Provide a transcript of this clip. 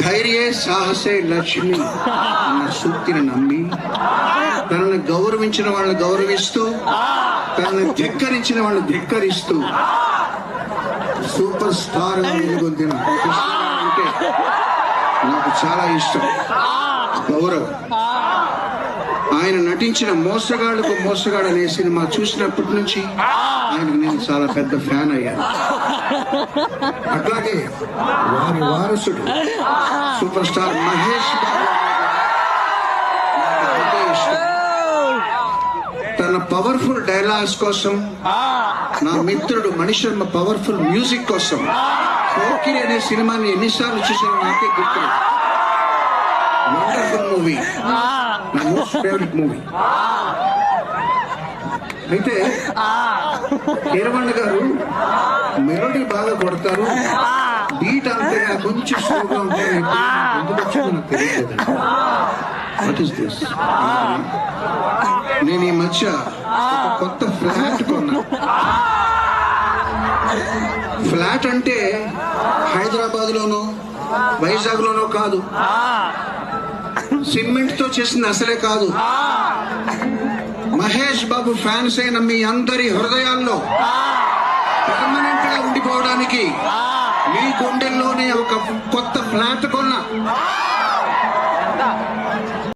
ధైర్యే సాహసే లక్ష్మి అన్న సూక్తిని నమ్మి తనను గౌరవించిన వాళ్ళని గౌరవిస్తూ తనను ధిక్కరించిన వాళ్ళని ధిక్కరిస్తూ సూపర్ స్టార్ గా వెలుగొందిన కృష్ణ అంటే నాకు చాలా ఇష్టం, గౌరవం. ఆయన నటించిన మోసగాళ్ళకు మోసగాడు అనే సినిమా చూసినప్పటి నుంచి ఆయనకు నేను చాలా పెద్ద ఫ్యాన్ అయ్యాను. అట్లాగే వారి వారసుడు సూపర్ స్టార్ మహేష్ బాబు నాకు ఇష్టం. తన పవర్ఫుల్ డైలాగ్స్ కోసం, నా మిత్రుడు మణిశర్మ పవర్ఫుల్ మ్యూజిక్ కోసం పోకిరి అనే సినిమాని ఎన్నిసార్లు చూసాను నాకే గుర్తు. వండర్ఫుల్ మూవీ, నా మోస్ట్ ఫేవరెట్ మూవీ. అయితే కీరవాణి గారు మెలోడీ బాగా కొడతారు, బీట్ అంతే కొంచెం స్లోగా ఉంటారు. ఎందుకు వచ్చిందో నాకు తెలియదు. What is this? నేను ఈ మధ్య ఒక కొత్త ఫ్లాట్ కొన్నా. ఫ్లాట్ అంటే హైదరాబాద్ లోనో వైజాగ్ లోనో కాదు, సిమెంట్ తో చేసిన అసలే కాదు. మహేష్ బాబు ఫ్యాన్స్ అయిన మీ అందరి హృదయాల్లో పర్మనెంట్ గా ఉండిపోవడానికి మీ గుండెల్లోనే ఒక కొత్త ఫ్లాట్ కొన్నా.